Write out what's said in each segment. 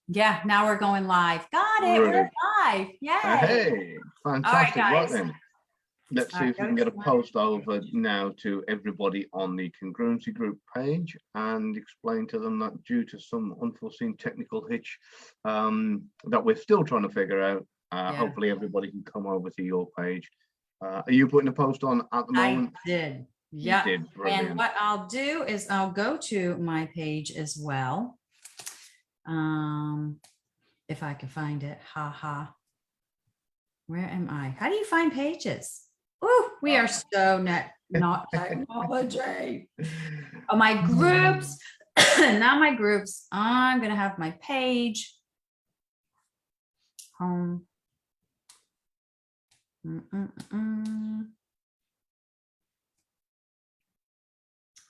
Yeah, now we're going live. Got it. We're live. Yay. Hey, fantastic. All right, guys. Then, let's see if we can get a post over now to everybody on the congruency group page and explain to them that due to some unforeseen technical hitch that we're still trying to figure out, hopefully everybody can come over to your page. Are you putting a post on at the moment? I did. Yeah. You did. Brilliant. And what I'll do is I'll go to my page as well. If I can find it. Where am I? How do you find pages? Oh, we are so not technology. Oh, my groups. Now my groups. I'm gonna have my page. Home.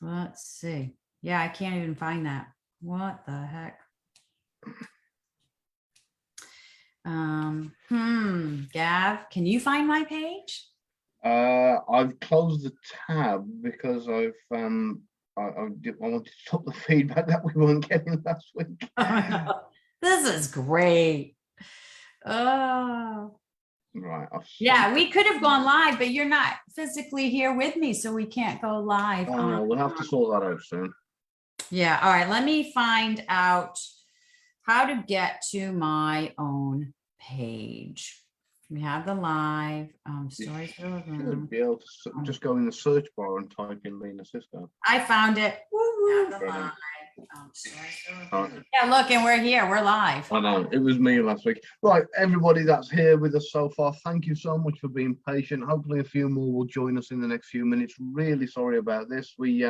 Let's see. Yeah, I can't even find that. What the heck? Gav, can you find my page? I've closed the tab because I wanted to stop the feedback that we weren't getting last week. This is great. Oh, right. Yeah, we could have gone live, but you're not physically here with me, so we can't go live. Oh, no, we'll have to sort that out soon. Yeah. All right. Let me find out how to get to my own page. We have the live stories. You should be able to just go in the search bar and type in Lena Sisco. I found it. Yeah, look, and we're here. We're live. I know, it was me last week. Right, everybody that's here with us so far, thank you so much for being patient. Hopefully a few more will join us in the next few minutes. Really sorry about this. We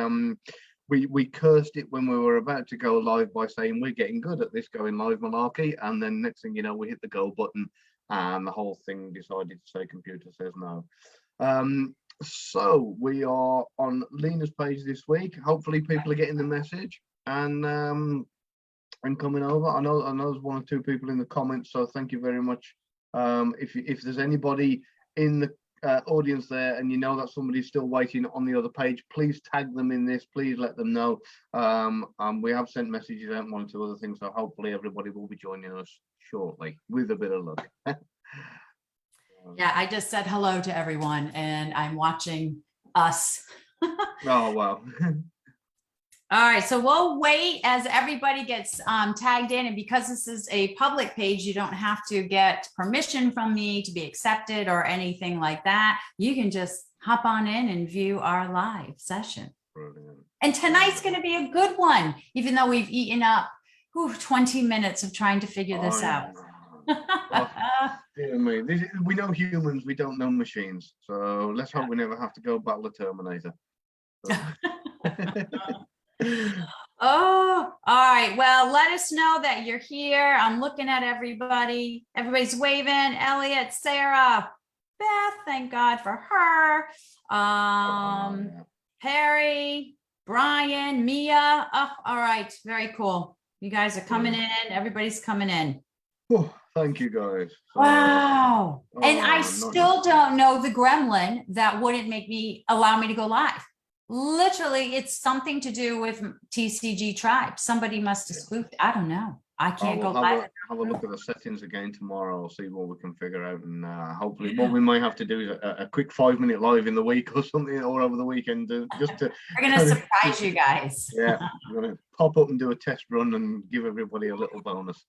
cursed it when we were about to go live by saying we're getting good at this going live malarkey, and then next thing you know, we hit the go button and the whole thing decided to say computer says no. So we are on Lena's page this week. Hopefully people are getting the message and coming over. I know there's one or two people in the comments, so thank you very much. If there's anybody in the audience there and you know that somebody's still waiting on the other page, please tag them in this. Please let them know. We have sent messages out, one or two other things, so hopefully everybody will be joining us shortly with a bit of luck. Yeah, I just said hello to everyone and I'm watching us. Oh wow. All right, so we'll wait as everybody gets tagged in, and because this is a public page, you don't have to get permission from me to be accepted or anything like that. You can just hop on in and view our live session. Brilliant. And tonight's going to be a good one, even though we've eaten up 20 minutes of trying to figure this out. Dear me. We know humans, we don't know machines, so let's hope we never have to go battle the Terminator. Oh, all right. Well, let us know that you're here. I'm looking at everybody. Everybody's waving. Elliot, Sarah, Beth, thank God for her. Perry, Brian, Mia. Oh, all right. Very cool. You guys are coming in. Everybody's coming in. Oh, thank you, guys. Wow. And I still don't know the gremlin that wouldn't allow me to go live. Literally, it's something to do with TCG Tribe. Somebody must have spooked. I don't know. I can't go live. Have a look at the settings again tomorrow. I'll see what we can figure out, and hopefully, what we might have to do is a quick 5-minute live in the week or something, or over the weekend, just to. We're gonna surprise you guys. Yeah, we're gonna pop up and do a test run and give everybody a little bonus.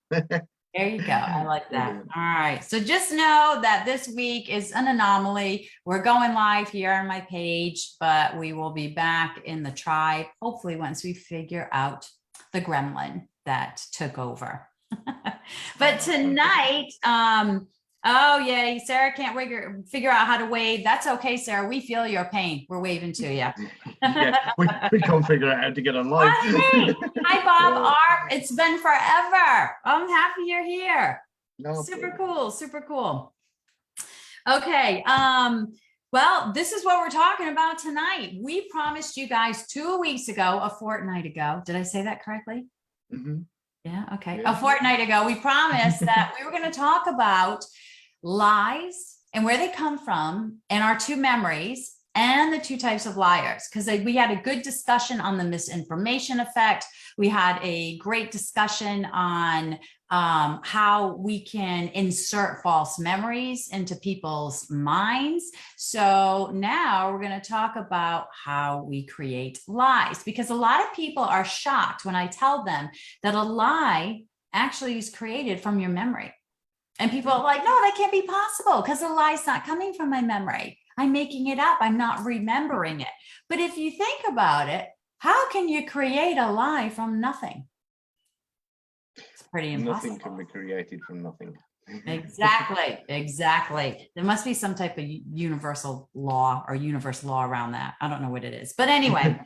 There you go. I like that. All right. So just know that this week is an anomaly. We're going live here on my page, but we will be back in the tribe, hopefully once we figure out the gremlin that took over. But tonight, oh yeah, Sarah can't figure out how to wave. That's okay, Sarah. We feel your pain. We're waving to you. Yeah, we can't figure out how to get on live. Hi, Bob Arp. It's been forever. I'm happy you're here. No, super cool. Super cool. Okay. Well, this is what we're talking about tonight. We promised you guys 2 weeks ago, a fortnight ago. Did I say that correctly? Mm-hmm. Yeah. Okay. Yeah. A fortnight ago, we promised that we were going to talk about lies and where they come from and our two memories. and the 2 types of liars, because we had a good discussion on the misinformation effect. We had a great discussion on how we can insert false memories into people's minds. So now we're going to talk about how we create lies, because a lot of people are shocked when I tell them that a lie actually is created from your memory. And people are like, no, that can't be possible because the lie's not coming from my memory. I'm making it up. I'm not remembering it. But if you think about it, how can you create a lie from nothing? It's pretty impossible. Nothing can be created from nothing. Exactly. Exactly. There must be some type of universal law or universe law around that. I don't know what it is. But anyway,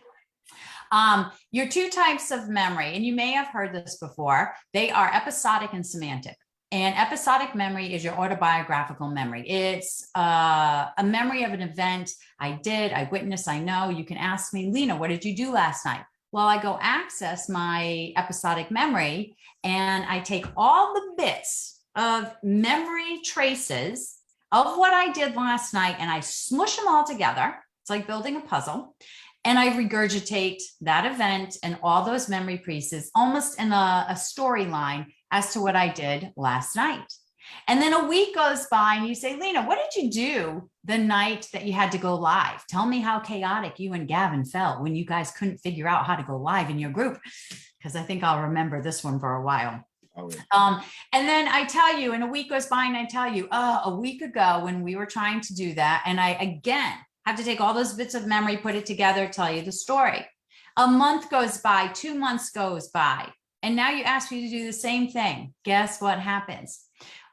your 2 types of memory, and you may have heard this before, they are episodic and semantic. And episodic memory is your autobiographical memory. It's a memory of an event I did, I witnessed, I know. You can ask me, Lena, what did you do last night? Well, I go access my episodic memory and I take all the bits of memory traces of what I did last night and I smush them all together. It's like building a puzzle. And I regurgitate that event and all those memory pieces almost in a storyline as to what I did last night. And then a week goes by and you say, Lena, what did you do the night that you had to go live? Tell me how chaotic you and Gavin felt when you guys couldn't figure out how to go live in your group, because I think I'll remember this one for a while. Oh, yeah. And then I tell you, and a week goes by and I tell you, a week ago when we were trying to do that, and I again have to take all those bits of memory, put it together, tell you the story. A month goes by, 2 months goes by, and now you ask me to do the same thing. Guess what happens?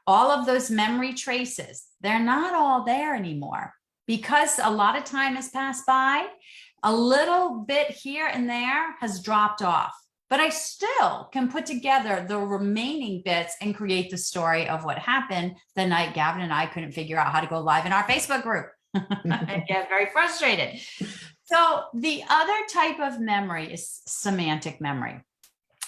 All of those memory traces, they're not all there anymore because a lot of time has passed by. A little bit here and there has dropped off, but I still can put together the remaining bits and create the story of what happened the night Gavin and I couldn't figure out how to go live in our Facebook group. I get very frustrated. So the other type of memory is semantic memory.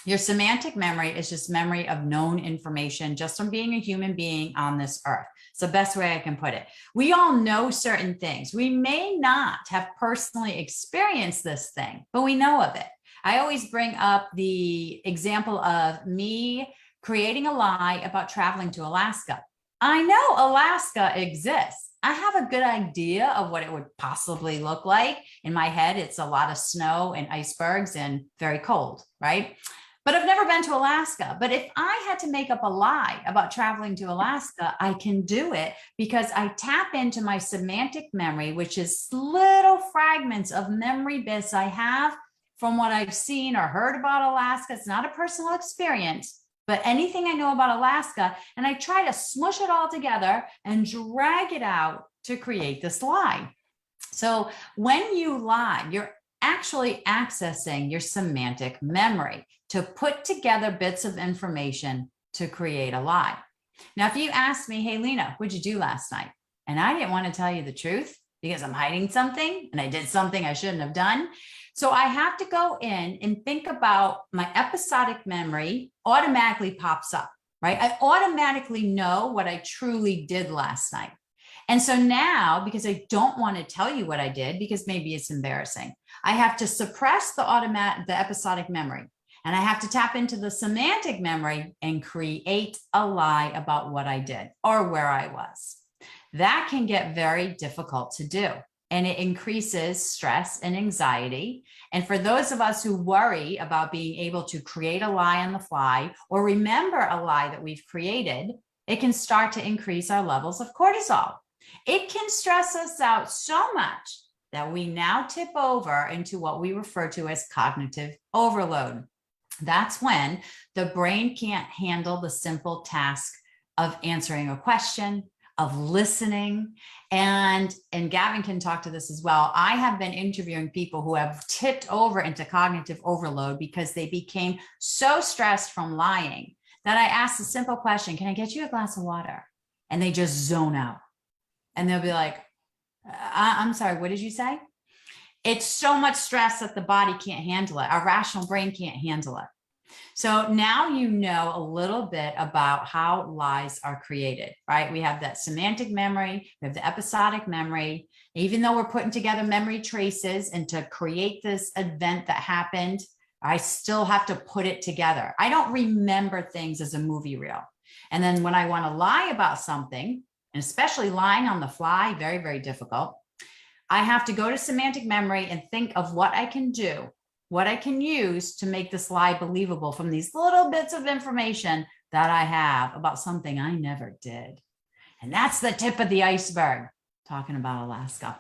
Your semantic memory is just memory of known information just from being a human being on this earth. It's the best way I can put it. We all know certain things. We may not have personally experienced this thing, but we know of it. I always bring up the example of me creating a lie about traveling to Alaska. I know Alaska exists. I have a good idea of what it would possibly look like. In my head, it's a lot of snow and icebergs and very cold, right? But I've never been to Alaska. But if I had to make up a lie about traveling to Alaska, I can do it because I tap into my semantic memory, which is little fragments of memory bits I have from what I've seen or heard about Alaska. It's not a personal experience, but anything I know about Alaska, and I try to smush it all together and drag it out to create this lie. So when you lie, you're actually accessing your semantic memory to put together bits of information to create a lie. Now, if you ask me, hey, Lena, what'd you do last night? And I didn't want to tell you the truth because I'm hiding something and I did something I shouldn't have done. So I have to go in and think about my episodic memory automatically pops up, right? I automatically know what I truly did last night. And so now, because I don't want to tell you what I did, because maybe it's embarrassing, I have to suppress the episodic memory. And I have to tap into the semantic memory and create a lie about what I did or where I was. That can get very difficult to do. And it increases stress and anxiety. And for those of us who worry about being able to create a lie on the fly or remember a lie that we've created, it can start to increase our levels of cortisol. It can stress us out so much that we now tip over into what we refer to as cognitive overload. That's when the brain can't handle the simple task of answering a question, of listening. And Gavin can talk to this as well. I have been interviewing people who have tipped over into cognitive overload because they became so stressed from lying that I asked a simple question, can I get you a glass of water? And they just zone out. And they'll be like, I'm sorry, what did you say? It's so much stress that the body can't handle it. Our rational brain can't handle it. So now you know a little bit about how lies are created, right? We have that semantic memory, we have the episodic memory. Even though we're putting together memory traces and to create this event that happened, I still have to put it together. I don't remember things as a movie reel. And then when I want to lie about something, and especially lying on the fly, very, very difficult, I have to go to semantic memory and think of what I can do, what I can use to make this lie believable from these little bits of information that I have about something I never did. And that's the tip of the iceberg, talking about Alaska.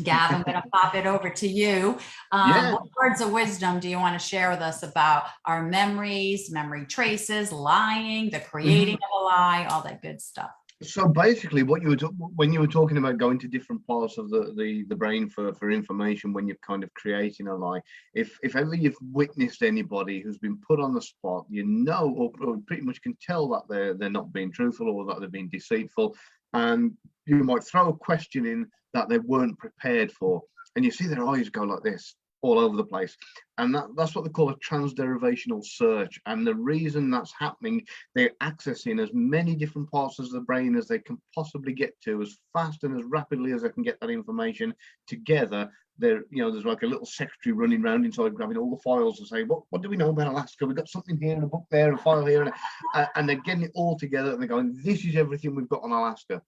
Gav, I'm going to pop it over to you. Yeah. What words of wisdom do you want to share with us about our memories, memory traces, lying, the creating of a lie, all that good stuff? So basically, what you were when you were talking about going to different parts of the brain for information when you're kind of creating a lie, if ever you've witnessed anybody who's been put on the spot, you know, or pretty much can tell that they're not being truthful or that they're being deceitful, and you might throw a question in that they weren't prepared for, and you see their eyes go like this all over the place, and that's what they call a transderivational search. And the reason that's happening, they're accessing as many different parts of the brain as they can possibly get to, as fast and as rapidly as they can get that information together. They're, you know, there's like a little secretary running around inside grabbing all the files and saying, what do we know about Alaska? We've got something here, a book there, a file here, and they're getting it all together, and they're going, this is everything we've got on Alaska.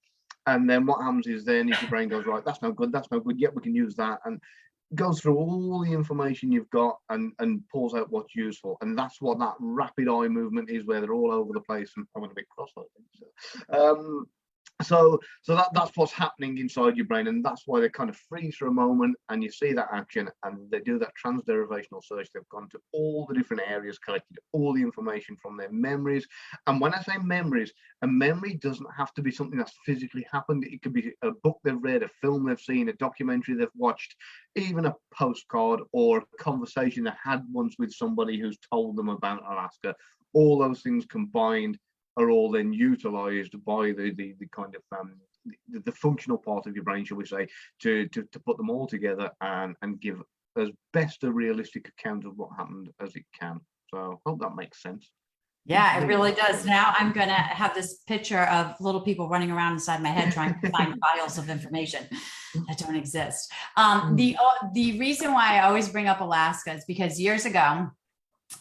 And then what happens is then if your brain goes, right, that's no good, yet we can use that, and goes through all the information you've got and pulls out what's useful. And that's what that rapid eye movement is, where they're all over the place. And I went a bit cross, I think. So that's what's happening inside your brain, and that's why they kind of freeze for a moment, and you see that action, and they do that transderivational search. They've gone to all the different areas, collected all the information from their memories. And when I say memories, a memory doesn't have to be something that's physically happened. It could be a book they've read, a film they've seen, a documentary they've watched, even a postcard or a conversation they had once with somebody who's told them about Alaska. All those things combined are all then utilized by the kind of the functional part of your brain, shall we say, to put them all together and give as best a realistic account of what happened as it can. So I hope that makes sense. Yeah, it really does. Now I'm going to have this picture of little people running around inside my head trying to find files of information that don't exist. The reason why I always bring up Alaska is because years ago,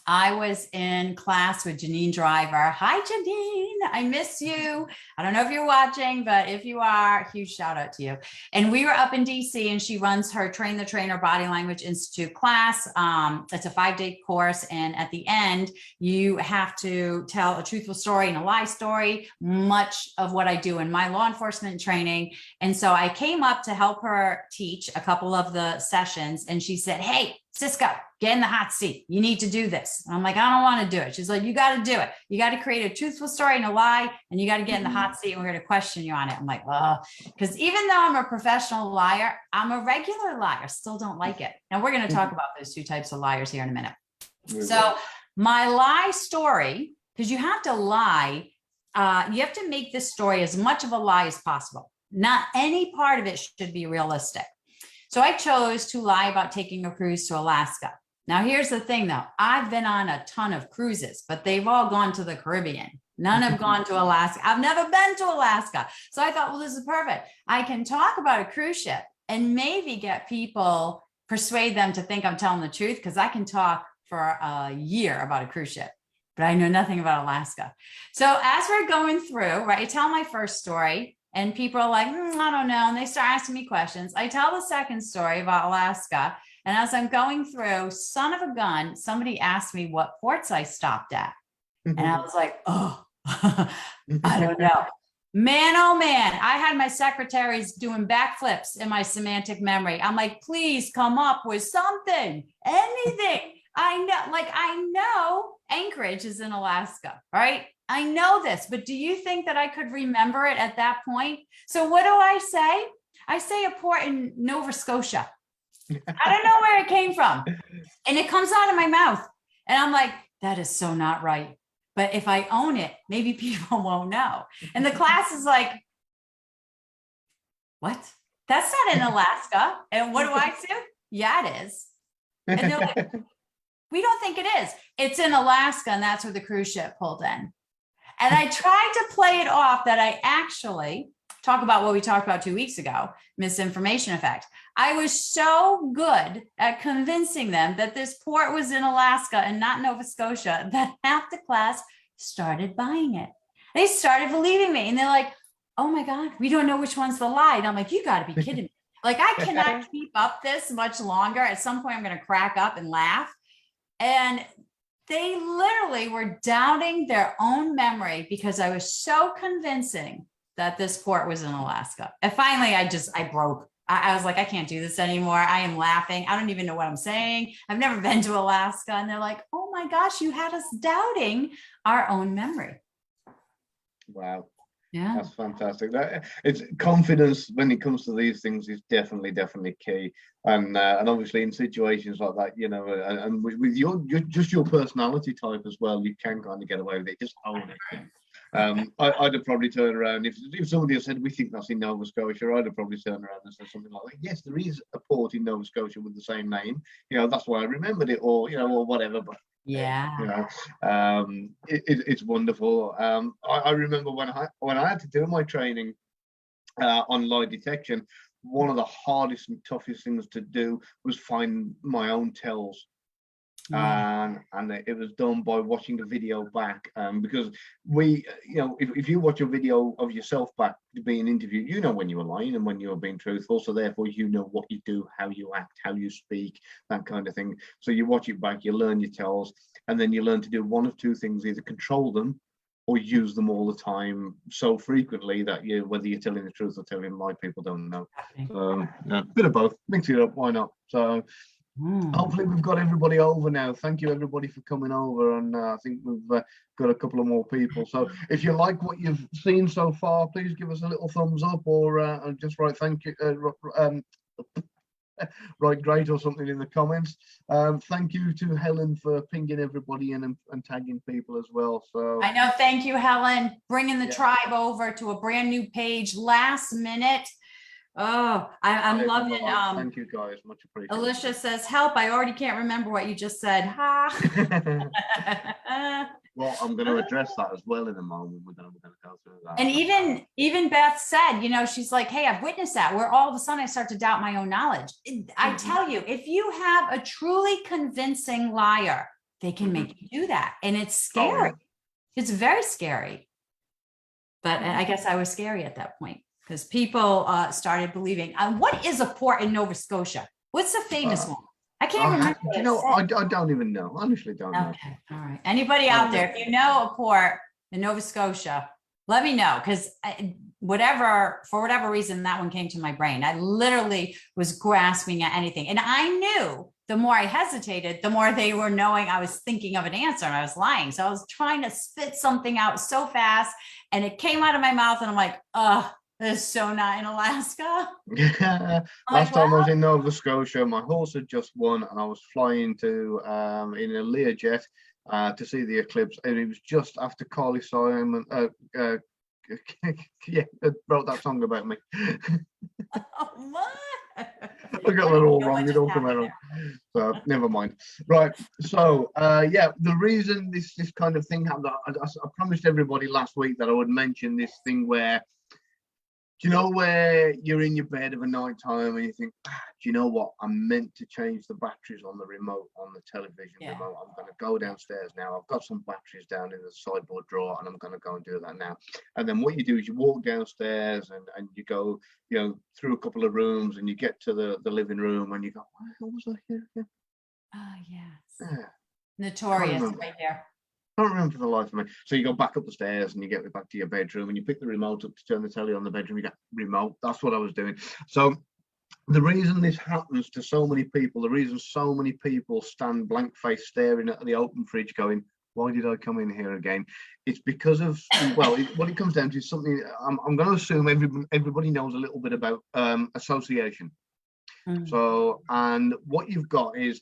I was in class with Janine Driver. Hi, Janine. I miss you. I don't know if you're watching, but if you are, huge shout out to you. And we were up in DC, and she runs her Train the Trainer Body Language Institute class. It's a 5-day course. And at the end, you have to tell a truthful story and a lie story, much of what I do in my law enforcement training. And so I came up to help her teach a couple of the sessions. And she said, hey, Sisco, get in the hot seat. You need to do this. And I'm like, I don't want to do it. She's like, you got to do it. You got to create a truthful story and a lie, and you got to get in the hot seat, and we're going to question you on it. I'm like, oh, because even though I'm a professional liar, I'm a regular liar. Still don't like it. And we're going to talk about those two types of liars here in a minute. So my lie story, because you have to lie, you have to make this story as much of a lie as possible. Not any part of it should be realistic. So I chose to lie about taking a cruise to Alaska. Now, here's the thing, though. I've been on a ton of cruises, but they've all gone to the Caribbean. None have gone to Alaska. I've never been to Alaska. So I thought, well, this is perfect. I can talk about a cruise ship and maybe get people, persuade them to think I'm telling the truth, because I can talk for a year about a cruise ship, but I know nothing about Alaska. So as we're going through, right, I tell my first story. And people are like, I don't know. And they start asking me questions. I tell the second story about Alaska. And as I'm going through, son of a gun, somebody asked me what ports I stopped at. And I was like, oh, I don't know. Man, oh man, I had my secretaries doing backflips in my semantic memory. I'm like, please come up with something, anything. I know Anchorage is in Alaska, right? I know this, but do you think that I could remember it at that point? So what do I say? I say a port in Nova Scotia. I don't know where it came from. And it comes out of my mouth. And I'm like, that is so not right. But if I own it, maybe people won't know. And the class is like, what? That's not in Alaska. And what do I do? Yeah, it is. And they're like, we don't think it is. It's in Alaska, and that's where the cruise ship pulled in. And I tried to play it off that I actually talk about what we talked about 2 weeks ago, misinformation effect. I was so good at convincing them that this port was in Alaska and not Nova Scotia that half the class started buying it. They started believing me, and they're like, oh my God, we don't know which one's the lie. And I'm like, you got to be kidding me. Like, I cannot keep up this much longer. At some point, I'm going to crack up and laugh. And they literally were doubting their own memory because I was so convincing that this port was in Alaska. And finally, I broke. I was like, I can't do this anymore. I am laughing. I don't even know what I'm saying. I've never been to Alaska. And they're like, oh my gosh, you had us doubting our own memory. Wow. Yeah, That's fantastic. It's confidence when it comes to these things is definitely key, and obviously in situations like that, you know, and with your just your personality type as well, you can kind of get away with it. Just own it. I'd have probably turned around if somebody had said we think that's in Nova Scotia. I'd have probably turned around and said something like, "Yes, there is a port in Nova Scotia with the same name. You know, that's why I remembered it, or you know, or whatever." But yeah, you know, it's wonderful. I remember when I had to do my training on lie detection, one of the hardest and toughest things to do was find my own tells. And it was done by watching the video back, because we, you know, if you watch a video of yourself back being interviewed, you know when you were lying and when you were being truthful, so therefore you know what you do, how you act, how you speak, that kind of thing. So you watch it back, you learn your tells, and then you learn to do one of two things: either control them or use them all the time so frequently that you, whether you're telling the truth or telling a lie, people don't know. So yeah, bit of both, mix it up, why not? So hopefully we've got everybody over now. Thank you everybody for coming over, and I think we've got a couple of more people. So if you like what you've seen so far, please give us a little thumbs up, or just write thank you, write great or something in the comments. Thank you to Helen for pinging everybody in and tagging people as well. So I know. Thank you, Helen, bringing the tribe over to a brand new page last minute. Oh, I'm loving. Thank you guys, much appreciated. Alicia says, "Help! I already can't remember what you just said." Ha. Well, I'm going to address that as well in a moment. We're going to go through that. And even Beth said, you know, she's like, "Hey, I've witnessed that where all of a sudden I start to doubt my own knowledge." I tell you, if you have a truly convincing liar, they can make you do that, and it's scary. Oh. It's very scary. But I guess I was scary at that point, because people started believing. What is a port in Nova Scotia? What's the famous one? I can't remember. You know, I don't even know. Honestly, don't know. Okay, all right. Anybody out there, if you know a port in Nova Scotia, let me know, because for whatever reason, that one came to my brain. I literally was grasping at anything, and I knew the more I hesitated, the more they were knowing I was thinking of an answer and I was lying. So I was trying to spit something out so fast, and it came out of my mouth, and I'm like, this is so not in Alaska. Last time I was in Nova Scotia, my horse had just won, and I was flying to in a Learjet to see the eclipse, and it was just after Carly Simon wrote that song about me. What? I got that all wrong. It all come out wrong. So never mind. Right. So yeah, the reason this kind of thing happened, I promised everybody last week that I would mention this thing where, you know, where you're in your bed of a night time and you think, do you know what? I'm meant to change the batteries on the remote, on the television remote. I'm going to go downstairs now. I've got some batteries down in the sideboard drawer, and I'm going to go and do that now. And then what you do is you walk downstairs and you go, you know, through a couple of rooms, and you get to the living room, and you go, what was I here again? Oh, yes. Yeah. Notorious right there. I don't remember for the life of me. So you go back up the stairs and you get back to your bedroom, and you pick the remote up to turn the telly on the bedroom. You get remote. That's what I was doing. So the reason this happens to so many people, the reason so many people stand blank face staring at the open fridge going, why did I come in here again? It's because of, well, what it comes down to is something, I'm going to assume everybody knows a little bit about association. So, and what you've got is,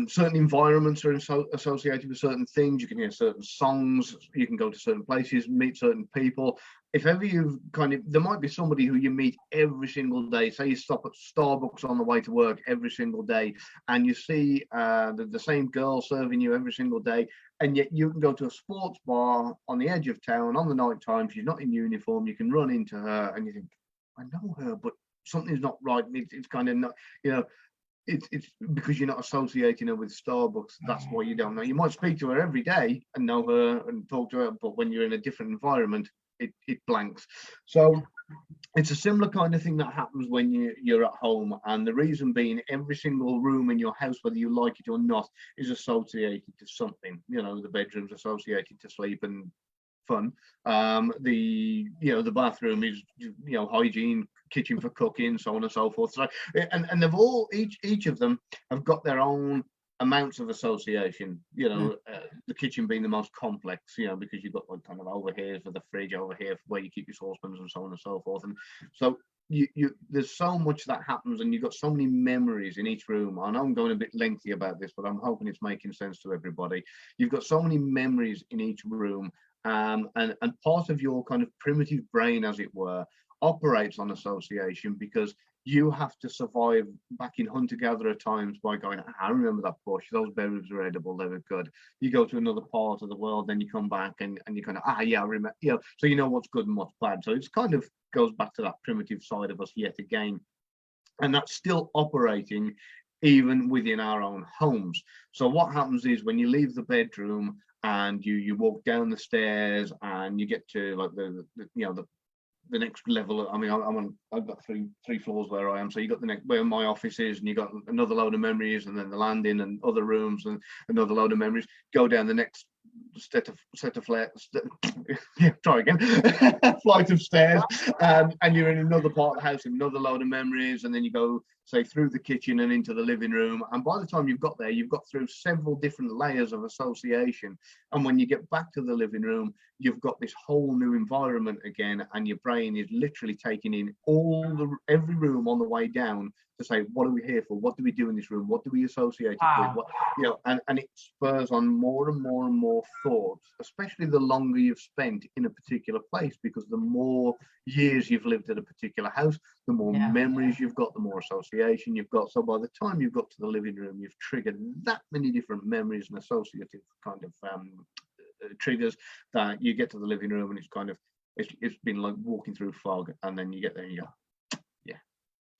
Certain environments are associated with certain things. You can hear certain songs. You can go to certain places, meet certain people. If ever you've there might be somebody who you meet every single day. Say you stop at Starbucks on the way to work every single day, and you see the same girl serving you every single day, and yet you can go to a sports bar on the edge of town on the night time. She's not in uniform. You can run into her, and you think, I know her, but something's not right. It's kind of not, It's because you're not associating her with Starbucks. That's why you don't know. You might speak to her every day and know her and talk to her, but when you're in a different environment, it blanks. So it's a similar kind of thing that happens when you're at home. And the reason being, every single room in your house, whether you like it or not, is associated to something. The bedroom's associated to sleep and fun. The bathroom is hygiene, kitchen for cooking, so on and so forth. So and they've all each of them have got their own amounts of association. The kitchen being the most complex, because you've got kind of over here for the fridge, over here for where you keep your saucepans, and so on and so forth. And so there's so much that happens, and you've got so many memories in each room. I know I'm going a bit lengthy about this, but I'm hoping it's making sense to everybody. You've got so many memories in each room. And part of your kind of primitive brain, as it were, operates on association, because you have to survive back in hunter-gatherer times by going, I remember that bush, those berries were edible, they were good. You go to another part of the world, then you come back and you kind of, I remember, so you know what's good and what's bad. So it's kind of goes back to that primitive side of us yet again. And that's still operating even within our own homes. So what happens is, when you leave the bedroom and you walk down the stairs and you get to like the next level. I mean, I've got three floors where I am. So you got the next where my office is, and you got another load of memories, and then the landing and other rooms and another load of memories. Go down the next set of flats. Try again. Flight of stairs, and you're in another part of the house, another load of memories, and then you go, say, through the kitchen and into the living room. And by the time you've got there, you've got through several different layers of association. And when you get back to the living room, you've got this whole new environment again, and your brain is literally taking in every room on the way down to say, what are we here for? What do we do in this room? What do we associate it with? What, and it spurs on more and more and more thoughts, especially the longer you've spent in a particular place, because the more years you've lived at a particular house, the more memories you've got, the more association you've got. So by the time you've got to the living room, you've triggered that many different memories and associative kind of triggers, that you get to the living room and it's been like walking through fog, and then you get there and you go,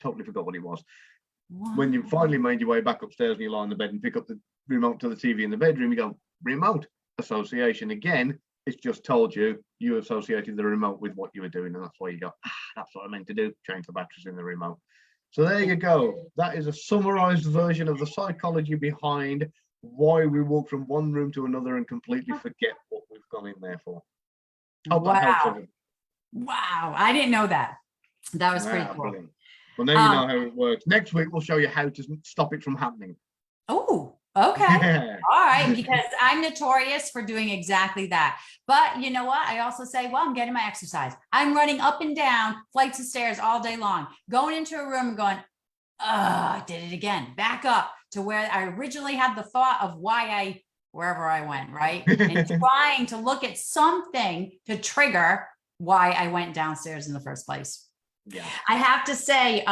totally forgot what it was. Wow. When you finally made your way back upstairs and you lie in the bed and pick up the remote to the TV in the bedroom, you go, remote association again. It's just told you associated the remote with what you were doing, and that's why you go, that's what I meant to do, change the batteries in the remote. So there you go. That is a summarized version of the psychology behind why we walk from one room to another and completely forget what we've gone in there for. Wow. I didn't know that. That was pretty cool. Brilliant. Well, now you know how it works. Next week, we'll show you how to stop it from happening. Oh, okay. All right. Because I'm notorious for doing exactly that. But you know what? I also say, well, I'm getting my exercise. I'm running up and down flights of stairs all day long, going into a room and going, I did it again. Back up to where I originally had the thought of wherever I went, right? And trying to look at something to trigger why I went downstairs in the first place. Yeah. I have to say,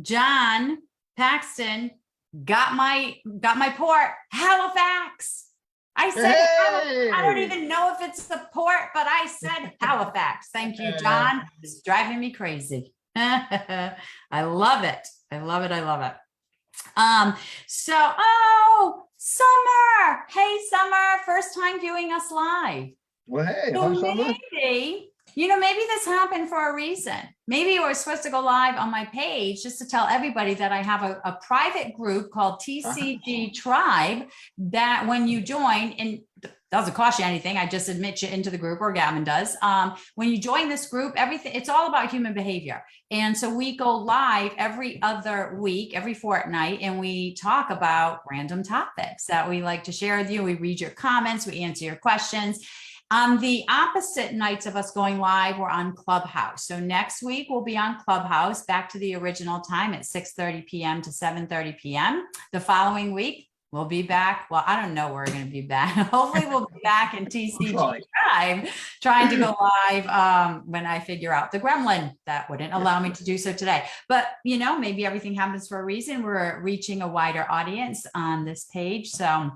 John Paxton got my port, Halifax. I said, hey! I don't even know if it's the port, but I said Halifax. Thank you, John. It's driving me crazy. I love it. I love it. Summer. Hey, Summer. First time viewing us live. Well, hey, hi, Summer. Maybe this happened for a reason. Maybe we're supposed to go live on my page just to tell everybody that I have a private group called TCG Tribe, that when you join, and doesn't cost you anything, I just admit you into the group, or Gavin does. When you join this group, it's all about human behavior. And so we go live every other week, every fortnight, and we talk about random topics that we like to share with you. We read your comments, we answer your questions. On the opposite nights of us going live, we're on Clubhouse. So next week we'll be on Clubhouse, back to the original time at 6:30 p.m. to 7:30 p.m. The following week, we'll be back. Well, I don't know where we're going to be back. Hopefully we'll be back in TCG Drive, trying to go live when I figure out the gremlin that wouldn't allow me to do so today. But, you know, maybe everything happens for a reason. We're reaching a wider audience on this page. So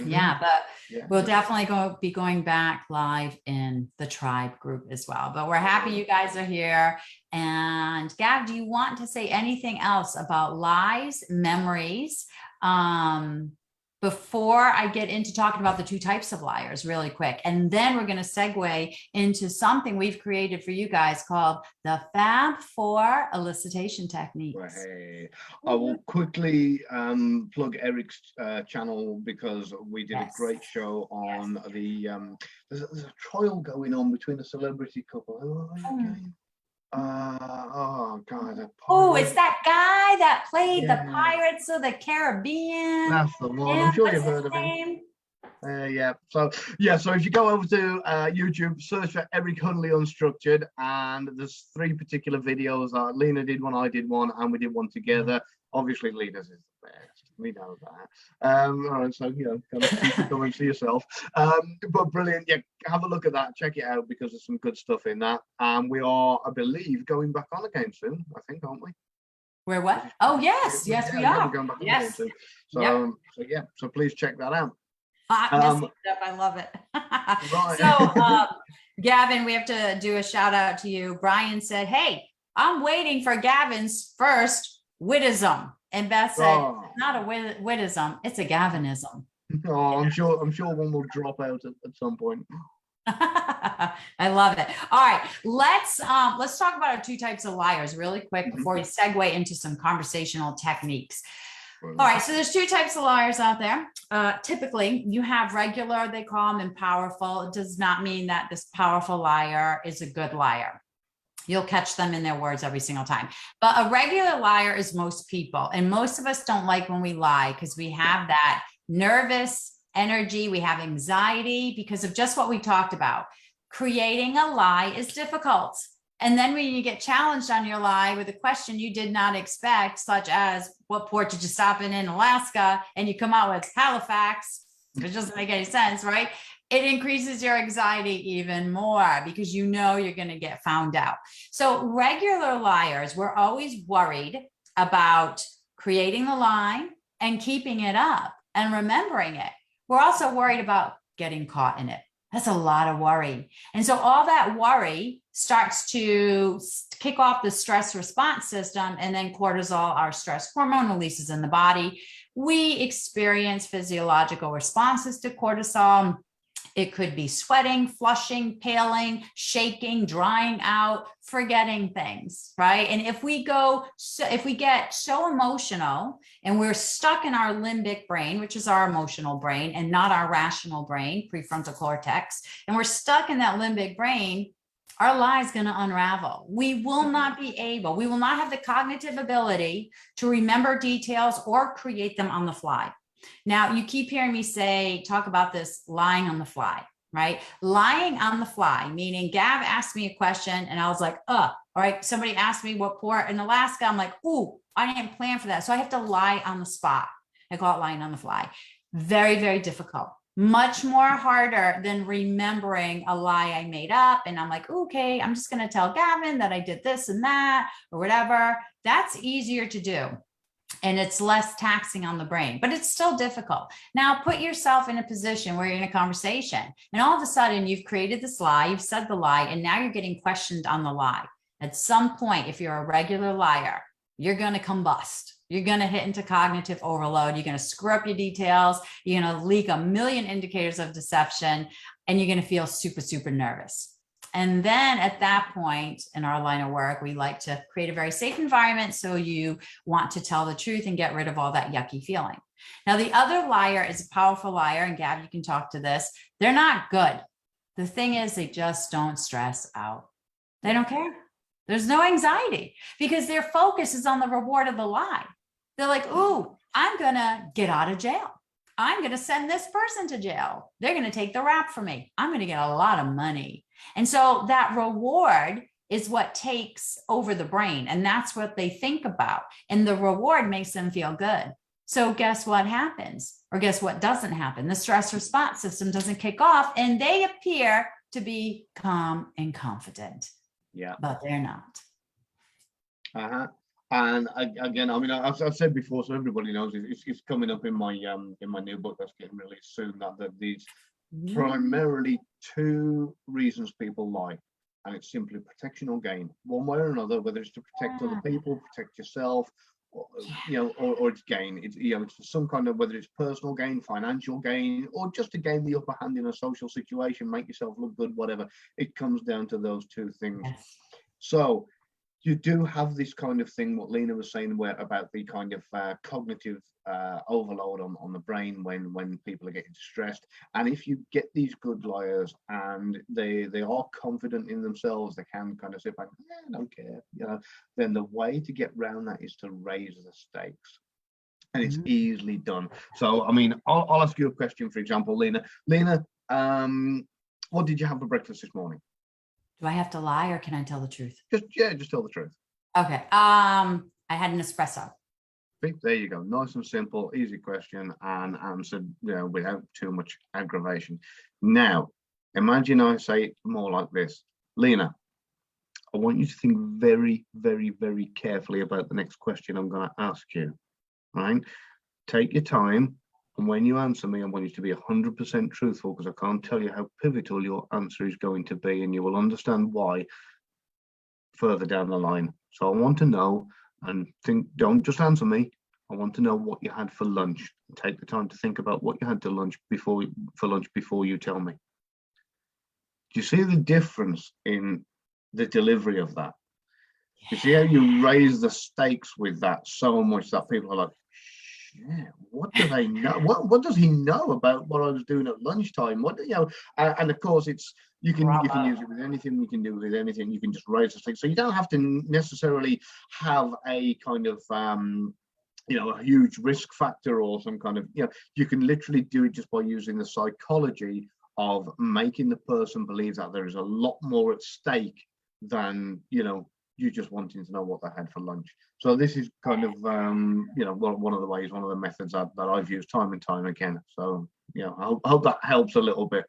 yeah, but we'll definitely be going back live in the tribe group as well. But we're happy you guys are here. And Gav, do you want to say anything else about lies, memories, before I get into talking about the two types of liars really quick? And then we're going to segue into something we've created for you guys called the Fab Four elicitation techniques. Hey, I will quickly plug Eric's channel, because we did a great show on the there's a trial going on between a celebrity couple. Oh god, it's that guy that played the Pirates of the Caribbean. That's the one. I'm sure you've heard of him. So if you go over to YouTube, search for Eric Hunley Unstructured, and there's 3 particular videos. Lena did one, I did one, and we did one together. Obviously Lena's is the best, we know that. All right, so you know, kind of keep it coming to yourself. But brilliant. Have a look at that, check it out, because there's some good stuff in that. And we are, I believe, going back on again soon, I think, aren't we? We're what? Oh yes, we are. We're going back on again soon. So please check that out. I love it. Right. So Gavin, we have to do a shout out to you. Brian said, hey, I'm waiting for Gavin's first wittism. And Beth said, it's not a wittism, it's a Gavinism. I'm sure one will drop out at some point. I love it. All right, let's talk about our two types of liars really quick before we segue into some conversational techniques. All right, so there's 2 types of liars out there. Typically, you have regular, they call them, and powerful. It does not mean that this powerful liar is a good liar. You'll catch them in their words every single time. But a regular liar is most people. And most of us don't like when we lie, because we have that nervous energy. We have anxiety because of just what we talked about. Creating a lie is difficult. And then when you get challenged on your lie with a question you did not expect, such as, what port did you stop in Alaska? And you come out with Halifax, which doesn't make any sense, right? It increases your anxiety even more, because you know you're going to get found out. So regular liars, we're always worried about creating the lie and keeping it up and remembering it. We're also worried about getting caught in it. That's a lot of worry. And so all that worry starts to kick off the stress response system, and then cortisol, our stress hormone, releases in the body. We experience physiological responses to cortisol. It could be sweating, flushing, paling, shaking, drying out, forgetting things, right? And if we get so emotional and we're stuck in our limbic brain, which is our emotional brain and not our rational brain, prefrontal cortex, and we're stuck in that limbic brain, our lie is going to unravel. We will not have the cognitive ability to remember details or create them on the fly. Now, you keep hearing me talk about this lying on the fly, right? Lying on the fly, meaning Gav asked me a question and I was like, all right. Somebody asked me what port in Alaska. I'm like, ooh, I didn't plan for that. So I have to lie on the spot. I call it lying on the fly. Very, very difficult. Much more harder than remembering a lie I made up. And I'm like, okay, I'm just going to tell Gavin that I did this and that or whatever. That's easier to do. And it's less taxing on the brain, but it's still difficult. Now, put yourself in a position where you're in a conversation and all of a sudden you've created this lie, you've said the lie, and now you're getting questioned on the lie. At some point, if you're a regular liar, you're going to combust. You're going to hit into cognitive overload. You're going to screw up your details. You're going to leak a million indicators of deception, and you're going to feel super, super nervous. And then at that point in our line of work, we like to create a very safe environment. So you want to tell the truth and get rid of all that yucky feeling. Now, the other liar is a powerful liar. And Gab, you can talk to this. They're not good. The thing is, they just don't stress out. They don't care. There's no anxiety because their focus is on the reward of the lie. They're like, ooh, I'm going to get out of jail. I'm going to send this person to jail. They're going to take the rap for me. I'm going to get a lot of money. And so that reward is what takes over the brain. And that's what they think about. And the reward makes them feel good. So guess what happens? Or guess what doesn't happen? The stress response system doesn't kick off and they appear to be calm and confident. Yeah. But they're not. And again, I mean, I've said before, so everybody knows it's coming up in my new book that's getting released soon. That these primarily two reasons people lie, and it's simply protection or gain, one way or another. Whether it's to protect other people, protect yourself, or, or it's gain. It's it's for some kind of, whether it's personal gain, financial gain, or just to gain the upper hand in a social situation, make yourself look good, whatever. It comes down to those two things. Yes. So you do have this kind of thing, what Lena was saying, where about the kind of cognitive overload on the brain when people are getting stressed. And if you get these good liars and they are confident in themselves, they can kind of sit back, I don't care, then the way to get around that is to raise the stakes. And it's easily done. So, I mean, I'll ask you a question, for example, Lena. Lena, what did you have for breakfast this morning? Do I have to lie or can I tell the truth? Just tell the truth. Okay. I had an espresso. There you go. Nice and simple, easy question, and answered, without too much aggravation. Now, imagine I say it more like this. Lena, I want you to think very, very, very carefully about the next question I'm going to ask you. Right? Take your time. And when you answer me, I want you to be 100% truthful, because I can't tell you how pivotal your answer is going to be, and you will understand why further down the line. So I want to know, and don't just answer me. I want to know what you had for lunch. Take the time to think about what you had for lunch before you tell me. Do you see the difference in the delivery of that? You see how you raise the stakes with that so much that people are like, yeah, what do they know? What does he know about what I was doing at lunchtime? And of course, you can use it with anything. You can do it with anything. You can just raise the stakes. So you don't have to necessarily have a kind of a huge risk factor or some kind of, you can literally do it just by using the psychology of making the person believe that there is a lot more at stake than you just wanting to know what they had for lunch. So this is kind of one of the ways, one of the methods that I've used time and time again. So I hope that helps a little bit.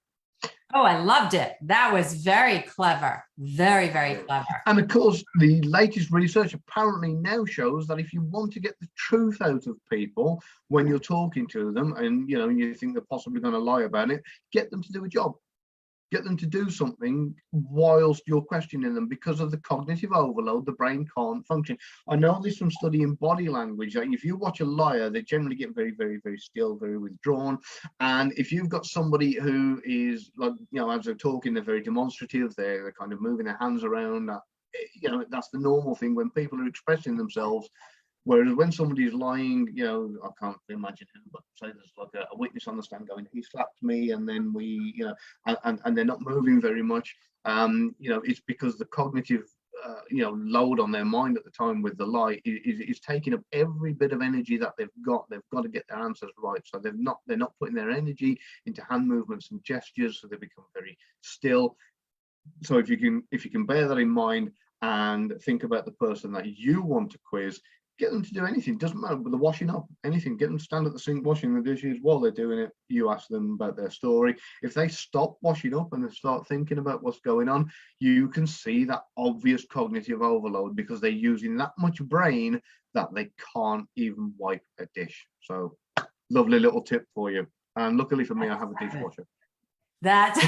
Oh, I loved it. That was very clever. Very, very clever. And of course, the latest research apparently now shows that if you want to get the truth out of people when you're talking to them, and you think they're possibly going to lie about it, get them to do a job. Get them to do something whilst you're questioning them. Because of the cognitive overload, the brain can't function. I know this from studying body language. Like if you watch a liar, they generally get very, very, very still, very withdrawn. And if you've got somebody who is like, as they're talking, they're very demonstrative, they're kind of moving their hands around, that's the normal thing when people are expressing themselves. Whereas when somebody's lying, I can't imagine who, but say there's like a witness on the stand going, he slapped me, and then we, and they're not moving very much. It's because the cognitive, load on their mind at the time with the lie is taking up every bit of energy that they've got. They've got to get their answers right, so they're not putting their energy into hand movements and gestures, so they become very still. So if you can bear that in mind and think about the person that you want to quiz, get them to do anything. Doesn't matter, but the washing up, anything. Get them to stand at the sink washing the dishes while they're doing it. You ask them about their story. If they stop washing up and they start thinking about what's going on, you can see that obvious cognitive overload, because they're using that much brain that they can't even wipe a dish. So lovely little tip for you. And luckily for me, I have a dishwasher. That's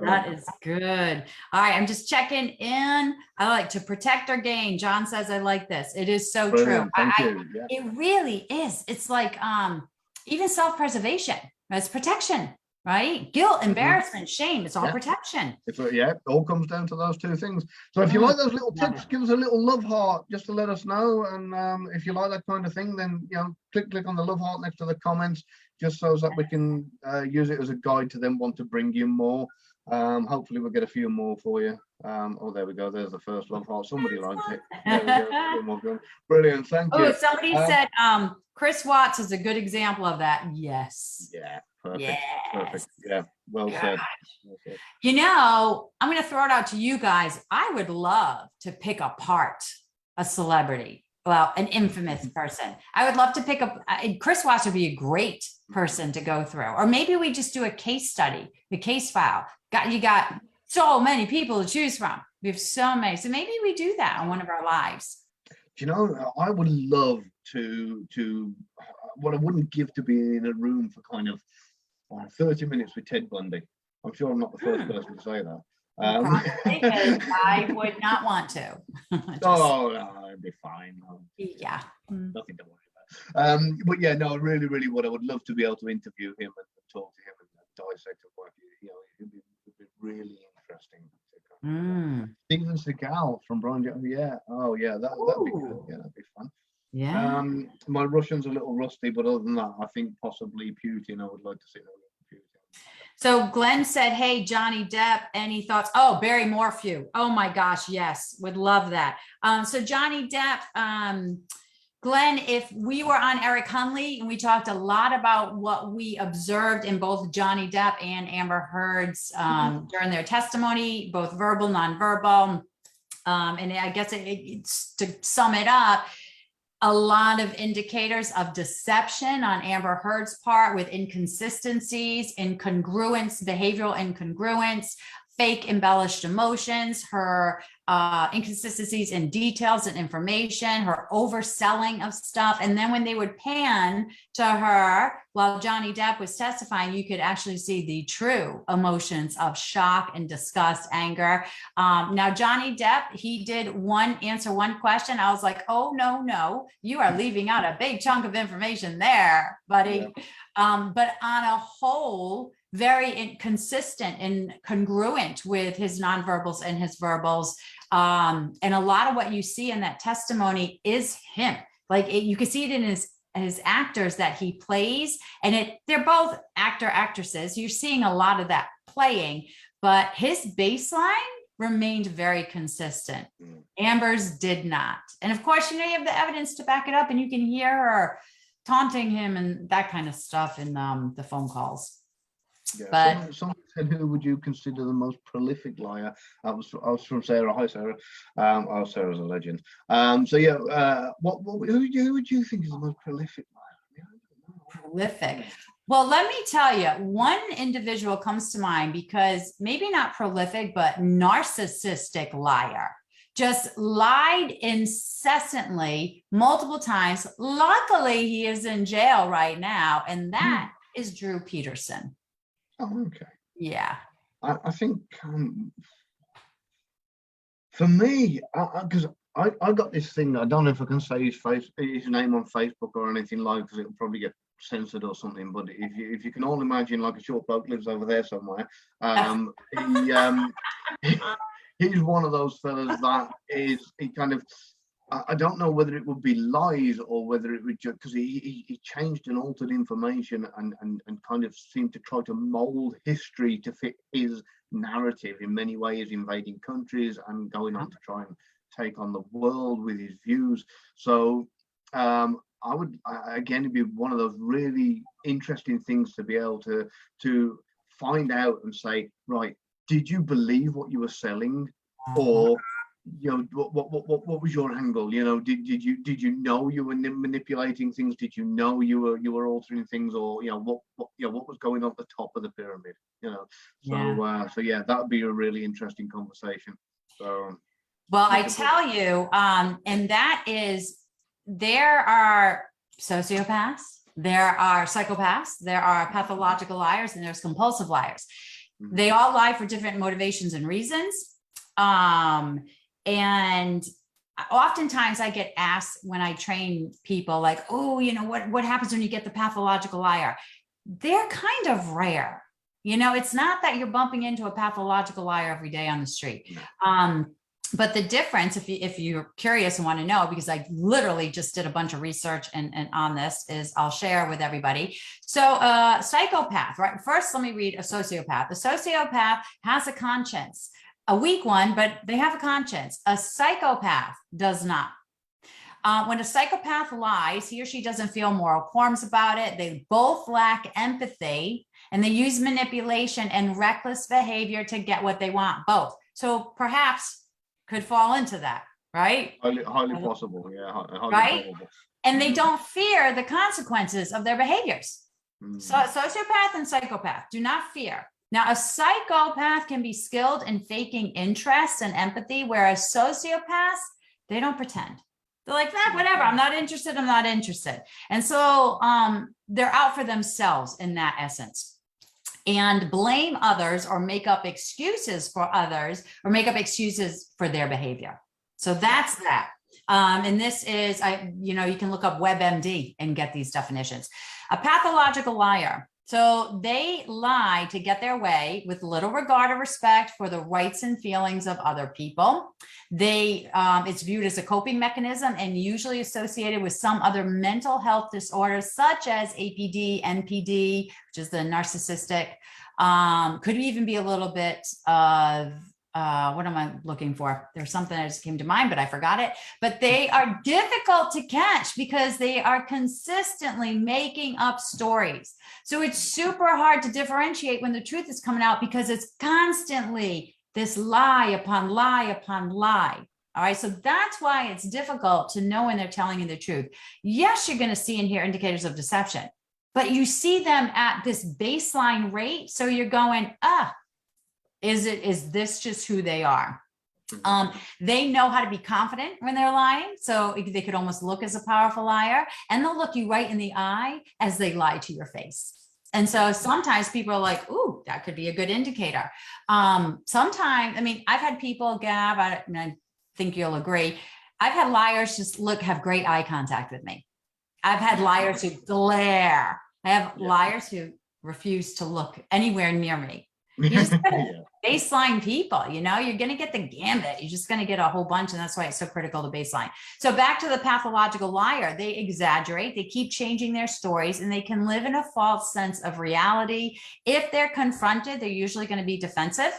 that is good. All right, I'm just checking in. I like to protect or gain. John says I like this. It is so true. Thank you. Yeah. It really is. It's like even self-preservation. It's protection, right? Guilt, embarrassment, shame. It's all protection. It all comes down to those two things. So if you like those little tips, give us a little love heart just to let us know. And if you like that kind of thing, then click on the love heart next to the comments, just so that we can use it as a guide to them want to bring you more. Hopefully we'll get a few more for you. Oh, there we go. There's the first love heart. Somebody liked it. There we go. Brilliant. Thank you. Oh, somebody said Chris Watts is a good example of that. Yes. Yeah. Perfect. Yes. Perfect. Yeah. Well said. Well said. You know, I'm going to throw it out to you guys. I would love to pick apart a celebrity. Well, an infamous person. I would love to pick up. Chris Watts would be a great person to go through. Or maybe we just do a case study, the case file. You got so many people to choose from. We have so many. So maybe we do that on one of our lives. Do you know, I would love to what I wouldn't give to be in a room for kind of 30 minutes with Ted Bundy. I'm sure I'm not the first person to say that. I would not want to. Oh, no, it'd be fine. Yeah. Nothing to worry about. But yeah, no, really, really what I would love to be able to interview him and talk to him and dissect his work. You know, it'd be really interesting. Steven Seagal from Brian. Yeah. Oh, yeah. That'd be good. Yeah, that'd be fun. Yeah. My Russian's a little rusty, but other than that, I think possibly Putin. I would like to see that. So Glenn said, hey, Johnny Depp, any thoughts? Oh, Barry Morphew. Oh my gosh, yes, would love that. So Johnny Depp, Glenn, if we were on Eric Hunley and we talked a lot about what we observed in both Johnny Depp and Amber Heard's during their testimony, both verbal, nonverbal, and I guess it's to sum it up, a lot of indicators of deception on Amber Heard's part with inconsistencies, incongruence, behavioral incongruence, fake embellished emotions, her inconsistencies in details and information, her overselling of stuff. And then when they would pan to her while Johnny Depp was testifying, you could actually see the true emotions of shock and disgust, anger. Now, Johnny Depp, he did answer one question. I was like, oh, no, you are leaving out a big chunk of information there, buddy. Yeah. But on a whole, very inconsistent and congruent with his nonverbals and his verbals. And a lot of what you see in that testimony is him. Like you can see it in his actors that he plays, and they're both actresses. You're seeing a lot of that playing, but his baseline remained very consistent. Amber's did not. And of course, you have the evidence to back it up, and you can hear her taunting him and that kind of stuff in the phone calls. Yeah, but someone said, who would you consider the most prolific liar? I was from Sarah. Hi, Sarah. Sarah's a legend. So yeah, who would you think is the most prolific liar? Prolific. Well, let me tell you, one individual comes to mind, because maybe not prolific, but narcissistic liar. Just lied incessantly multiple times. Luckily, he is in jail right now, and that is Drew Peterson. Oh, okay. Yeah. I think for me, because I got this thing. I don't know if I can say his name on Facebook or anything like, because it'll probably get censored or something. But if you can all imagine, like a short bloke lives over there somewhere. He's one of those fellas that he kind of. I don't know whether it would be lies or whether it would just, because he changed and altered information and kind of seemed to try to mold history to fit his narrative in many ways, invading countries and going on to try and take on the world with his views. So I would, again, it'd be one of those really interesting things to be able to find out and say, right, did you believe what you were selling, or what was your angle? Did you know you were manipulating things? Did you know you were altering things, or what was going on at the top of the pyramid? So yeah, that would be a really interesting conversation. So well, I tell you, and that is, there are sociopaths, there are psychopaths, there are pathological liars, and there's compulsive liars. They all lie for different motivations and reasons. And oftentimes I get asked when I train people, like, oh, what happens when you get the pathological liar? They're kind of rare. It's not that you're bumping into a pathological liar every day on the street. But the difference, if you're curious and want to know, because I literally just did a bunch of research and on this, is I'll share with everybody. So psychopath, right? First, let me read a sociopath. A sociopath has a conscience. a weak one, but they have a conscience. A psychopath does not. When a psychopath lies, he or she doesn't feel moral qualms about it. They both lack empathy, and they use manipulation and reckless behavior to get what they want, both. So perhaps could fall into that, right? Highly possible, yeah. Highly right? probable. And they don't fear the consequences of their behaviors. So Mm. sociopath and psychopath do not fear. Now, a psychopath can be skilled in faking interest and empathy, whereas sociopaths, they don't pretend. They're like, whatever, I'm not interested, I'm not interested. And so they're out for themselves in that essence, and blame others or make up excuses for others or make up excuses for their behavior. So that's that. And this is, you can look up WebMD and get these definitions. A pathological liar. So they lie to get their way with little regard or respect for the rights and feelings of other people. It's viewed as a coping mechanism and usually associated with some other mental health disorders such as APD, NPD, which is the narcissistic. Could even be a little bit of what am I looking for? There's something that just came to mind, but I forgot it. But they are difficult to catch because they are consistently making up stories. So it's super hard to differentiate when the truth is coming out because it's constantly this lie upon lie upon lie. All right. So that's why it's difficult to know when they're telling you the truth. Yes, you're going to see and hear indicators of deception, but you see them at this baseline rate. So you're going, is this just who they are? They know how to be confident when they're lying. So they could almost look as a powerful liar, and they'll look you right in the eye as they lie to your face. And so sometimes people are like, ooh, that could be a good indicator. Sometimes, I've had people, Gav, I think you'll agree. I've had liars just have great eye contact with me. I've had liars who glare. I have liars who refuse to look anywhere near me. You just baseline people, you're going to get the gambit. You're just going to get a whole bunch. And that's why it's so critical to baseline. So back to the pathological liar, they exaggerate, they keep changing their stories, and they can live in a false sense of reality. If they're confronted, they're usually going to be defensive,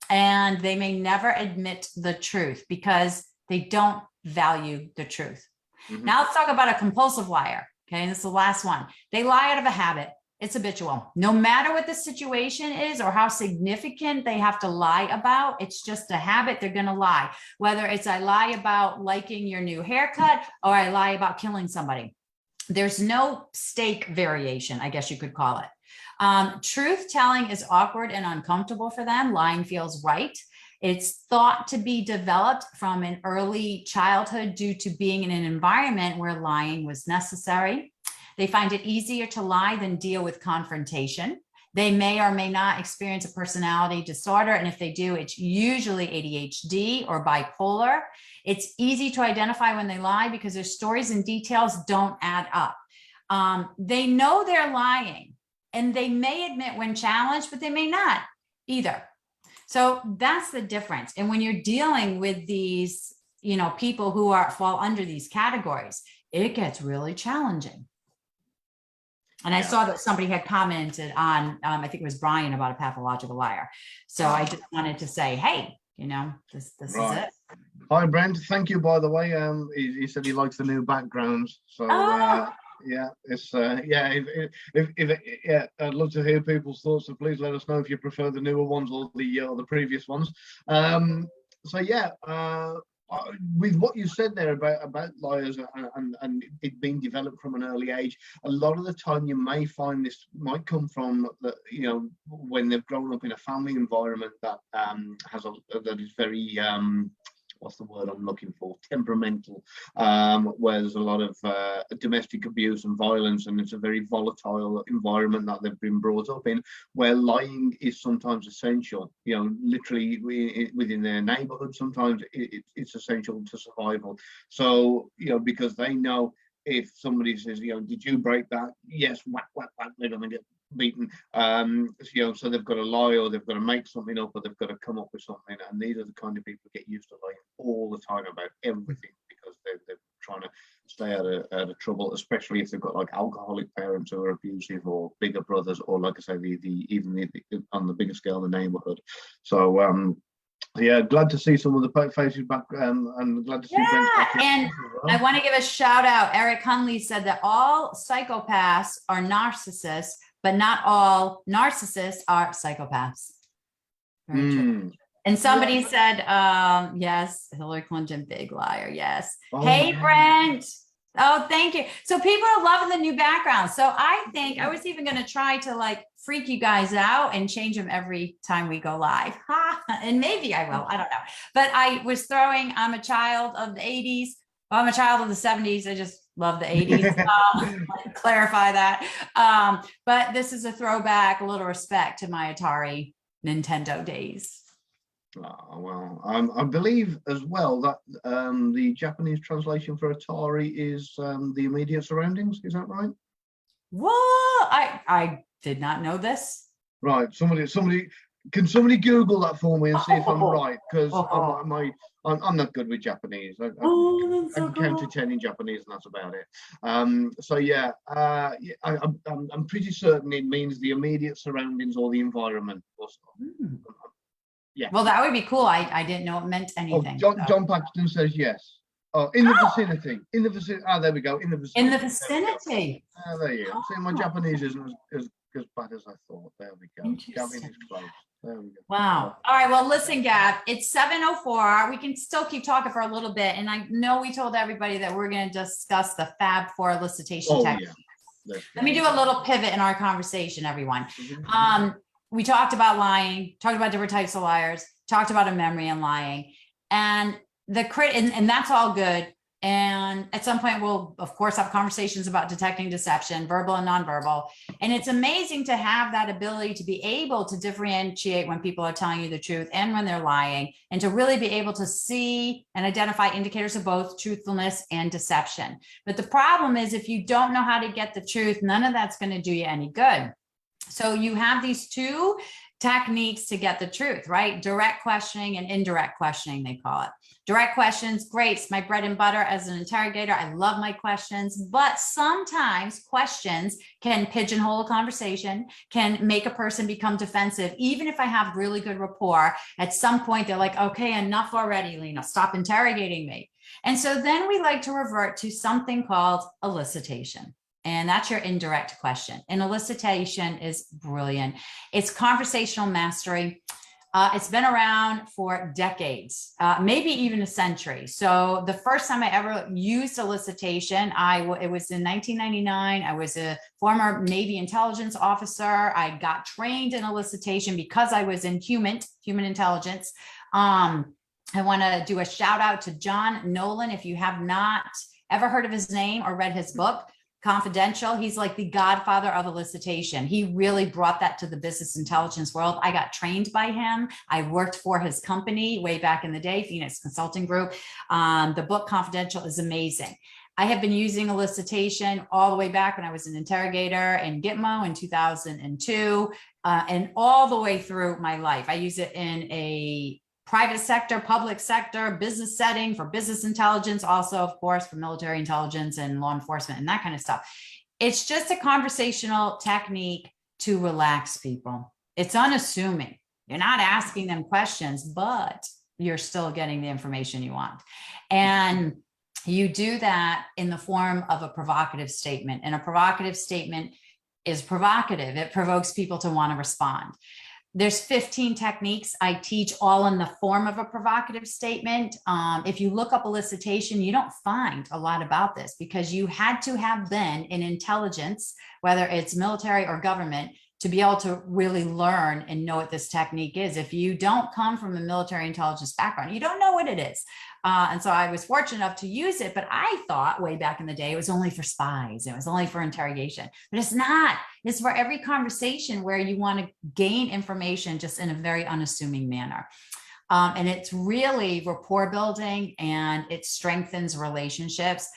and they may never admit the truth because they don't value the truth. Mm-hmm. Now let's talk about a compulsive liar. Okay. And this is the last one. They lie out of a habit. It's habitual. No matter what the situation is or how significant they have to lie about, it's just a habit. They're going to lie. Whether it's I lie about liking your new haircut or I lie about killing somebody. There's no stake variation, I guess you could call it. Truth telling is awkward and uncomfortable for them. Lying feels right. It's thought to be developed from an early childhood due to being in an environment where lying was necessary. They find it easier to lie than deal with confrontation. They may or may not experience a personality disorder. And if they do, it's usually ADHD or bipolar. It's easy to identify when they lie because their stories and details don't add up. They know they're lying, and they may admit when challenged, but they may not either. So that's the difference. And when you're dealing with these, people who fall under these categories, it gets really challenging. And I saw that somebody had commented on, I think it was Brian, about a pathological liar. So I just wanted to say, hey, this is it. Hi, Brent. Thank you, by the way. He said he likes the new backgrounds. So it's I'd love to hear people's thoughts. So please let us know if you prefer the newer ones or the previous ones. With what you said there about liars and it being developed from an early age, a lot of the time you may find this might come from when they've grown up in a family environment that that is very what's the word I'm looking for? Temperamental, where there's a lot of domestic abuse and violence, and it's a very volatile environment that they've been brought up in, where lying is sometimes essential. Literally within their neighborhood, sometimes it's essential to survival. So, because they know if somebody says, did you break that? Yes, whack, whack, whack, they're going to get beaten. So they've got to lie, or they've got to make something up, or they've got to come up with something. And these are the kind of people who get used to lying all the time about everything because they're trying to stay out of trouble, especially if they've got like alcoholic parents who are abusive, or bigger brothers, or like I say, even on the bigger scale, the neighborhood. So Yeah, glad to see some of the faces back, and glad to see Brent's back. And I want to give a shout out. Eric Hunley said that all psychopaths are narcissists, but not all narcissists are psychopaths. Very true. And somebody said, yes, Hillary Clinton, big liar. Yes. Oh, hey, Brent. Oh, thank you. So people are loving the new background. So I think I was even going to try to like freak you guys out and change them every time we go live. And maybe I will. I don't know. But I was throwing, I'm a child of the 80s. Well, I'm a child of the 70s. I just love the 80s. Clarify that. But this is a throwback, a little respect to my Atari Nintendo days. Oh, well, I believe as well that the Japanese translation for Atari is the immediate surroundings. Is that right? What? I did not know this. Right. Can somebody Google that for me and see if I'm right? Because I'm not good with Japanese. I can count to 10 in Japanese, and that's about it. So yeah, I'm pretty certain it means the immediate surroundings or the environment. Yeah. Well, that would be cool. I didn't know it meant anything. Oh, John Paxton says yes. Oh, in the vicinity. In the vicinity. Ah, there we go. In the vicinity. In the vicinity. There you go. I'm saying my Japanese isn't as bad as I thought. There we go. Gavin is close. There we go. Wow. All right. Well, listen, Gav, it's 7:04. We can still keep talking for a little bit. And I know we told everybody that we're going to discuss the Fab 4 elicitation technique. Yeah. Let me do a little pivot in our conversation, everyone. We talked about lying, talked about different types of liars, talked about a memory and lying, and and that's all good. And at some point, we'll of course have conversations about detecting deception, verbal and nonverbal. And it's amazing to have that ability to be able to differentiate when people are telling you the truth and when they're lying, and to really be able to see and identify indicators of both truthfulness and deception. But the problem is, if you don't know how to get the truth, none of that's going to do you any good. So you have these two techniques to get the truth, right? Direct questioning and indirect questioning, they call it. Direct questions, great. It's my bread and butter as an interrogator. I love my questions, but sometimes questions can pigeonhole a conversation, can make a person become defensive. Even if I have really good rapport, at some point they're like, okay, enough already, Lena, stop interrogating me. And so then we like to revert to something called elicitation. And that's your indirect question. And elicitation is brilliant. It's conversational mastery. It's been around for decades, maybe even a century. So the first time I ever used elicitation, it was in 1999. I was a former Navy intelligence officer. I got trained in elicitation because I was in human intelligence. I want to do a shout out to John Nolan. If you have not ever heard of his name or read his book, Confidential, he's like the godfather of elicitation. He really brought that to the business intelligence world. I got trained by him. I worked for his company way back in the day, Phoenix Consulting Group. The book Confidential is amazing. I have been using elicitation all the way back when I was an interrogator in Gitmo in 2002, and all the way through my life. I use it in a private sector, public sector, business setting, for business intelligence, also, of course, for military intelligence and law enforcement and that kind of stuff. It's just a conversational technique to relax people. It's unassuming. You're not asking them questions, but you're still getting the information you want. And you do that in the form of a provocative statement. And a provocative statement is provocative. It provokes people to want to respond. There's 15 techniques I teach, all in the form of a provocative statement. If you look up elicitation, you don't find a lot about this, because you had to have been in intelligence, whether it's military or government, to be able to really learn and know what this technique is. If you don't come from a military intelligence background, you don't know what it is. And so I was fortunate enough to use it, but I thought way back in the day, it was only for spies. It was only for interrogation, but it's not. It's for every conversation where you want to gain information just in a very unassuming manner. And it's really rapport building, and it strengthens relationships.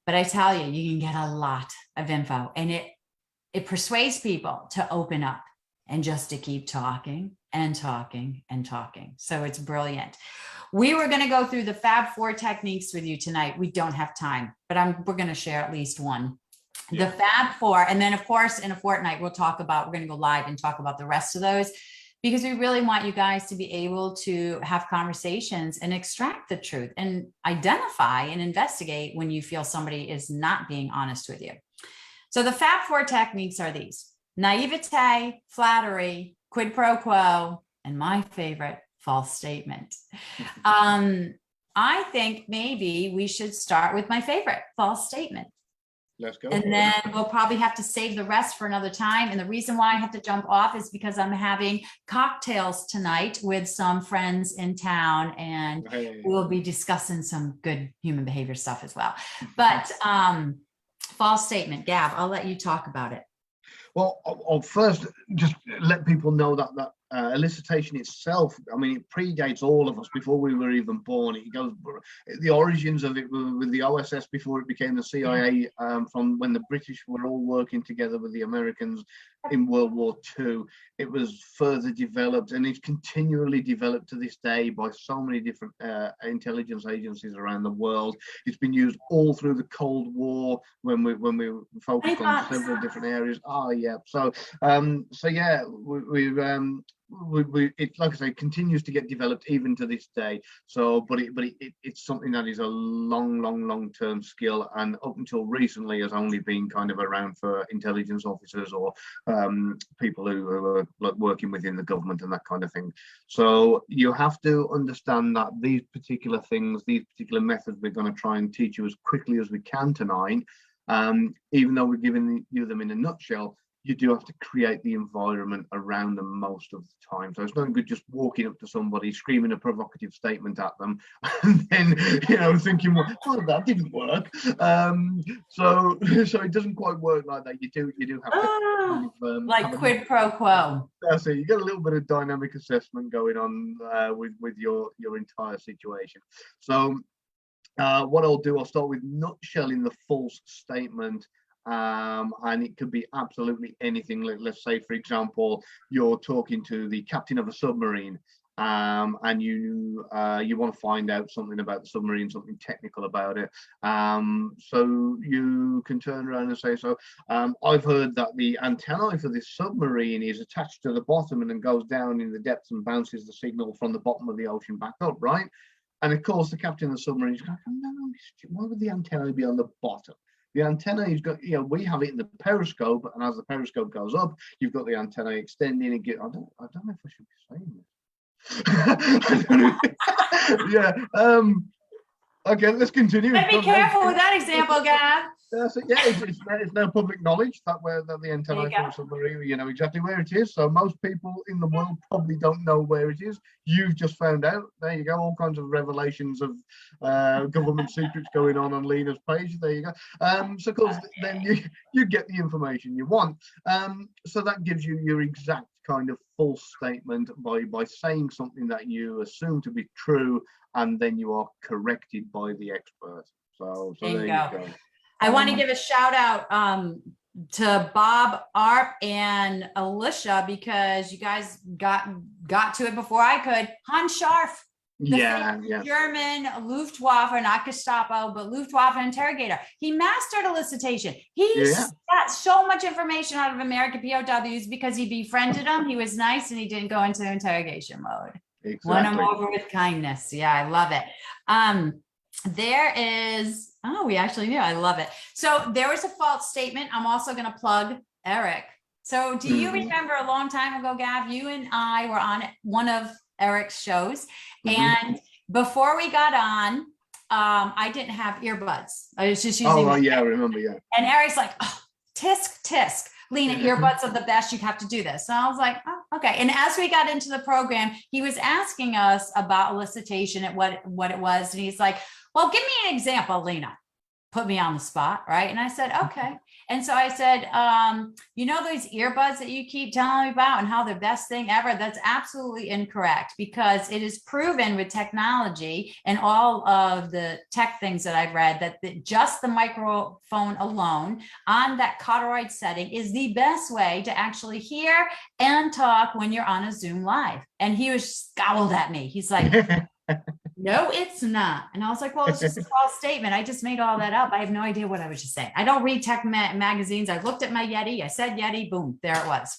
But I tell you, you can get a lot of info, and it persuades people to open up and just to keep talking and talking and talking. So it's brilliant. We were going to go through the Fab 4 techniques with you tonight. We don't have time, but we're going to share at least one. Yeah. The Fab 4. And then, of course, in a fortnight, we're going to go live and talk about the rest of those. because we really want you guys to be able to have conversations and extract the truth and identify and investigate when you feel somebody is not being honest with you. So the Fab Four techniques are these: naivete, flattery, quid pro quo, and my favorite, false statement. I think maybe we should start with my favorite, false statement. Let's go. And then we'll probably have to save the rest for another time. And the reason why I have to jump off is because I'm having cocktails tonight with some friends in town, and we'll be discussing some good human behavior stuff as well. But false statement, Gav, I'll let you talk about it. Well, I'll first just let people know that elicitation itself, I mean, it predates all of us before we were even born. It goes, the origins of it were with the OSS before it became the CIA, from when the British were all working together with the Americans in World War II. It was further developed, and it's continually developed to this day by so many different intelligence agencies around the world. It's been used all through the Cold War when we focused on several different areas. Oh yeah, so yeah, it, like I say, continues to get developed even to this day. So, but it's something that is a long-term skill, and up until recently has only been kind of around for intelligence officers or people who are like working within the government and that kind of thing. So you have to understand that these particular things, these particular methods, we're going to try and teach you as quickly as we can tonight. Even though we're giving you them in a nutshell, you do have to create the environment around them most of the time. So it's not good just walking up to somebody, screaming a provocative statement at them, and then, you know, thinking, well, that didn't work. So it doesn't quite work like that. You do have to like quid pro quo. That's it. You get a little bit of dynamic assessment going on with your entire situation. So what I'll do, I'll start with nutshelling the false statement. And it could be absolutely anything. Let's say, for example, you're talking to the captain of a submarine, and you want to find out something about the submarine, something technical about it. So you can turn around and say, so I've heard that the antennae for this submarine is attached to the bottom and then goes down in the depths and bounces the signal from the bottom of the ocean back up, right? And of course, the captain of the submarine is going, no, why would the antennae be on the bottom? The antenna, you've got, you know, we have it in the periscope, and as the periscope goes up, you've got the antenna extending and get. I don't know if I should be saying this. Yeah. Okay, let's continue. But be careful with that example, Gav. So yeah, it's no public knowledge that the antenna for a submarine, you know exactly where it is. So most people in the world probably don't know where it is. You've just found out. There you go. All kinds of revelations of government secrets going on Lena's page. There you go. So of course, then you get the information you want. So that gives you your exact kind of false statement by saying something that you assume to be true, and then you are corrected by the expert. So there you go. I want to give a shout out to Bob, Arp, and Alicia, because you guys got to it before I could. Hans Scharf, the German Luftwaffe, not Gestapo, but Luftwaffe interrogator. He mastered elicitation. He got so much information out of American POWs because he befriended them. He was nice and he didn't go into interrogation mode. Exactly. Won them over with kindness. Yeah, I love it. There is, we actually knew, I love it. So there was a false statement. I'm also going to plug Eric. So do you remember a long time ago, Gav, you and I were on one of Eric's shows, and before we got on, I didn't have earbuds. I was just using. Oh, yeah, I remember, yeah. And Eric's like, oh, tisk. Lena, earbuds are the best. You have to do this. So I was like, oh, okay. And as we got into the program, he was asking us about elicitation and what it was. And he's like, well, give me an example, Lena. Put me on the spot, right? And I said, okay. And so I said, you know those earbuds that you keep telling me about and how they're the best thing ever? That's absolutely incorrect, because it is proven with technology and all of the tech things that I've read that just the microphone alone on that Cotteroid setting is the best way to actually hear and talk when you're on a Zoom live. And he was scowled at me. He's like, no, it's not. And I was like, well, it's just a false statement. I just made all that up. I have no idea what I was just saying. I don't read tech magazines. I looked at my Yeti. I said Yeti. Boom, there it was.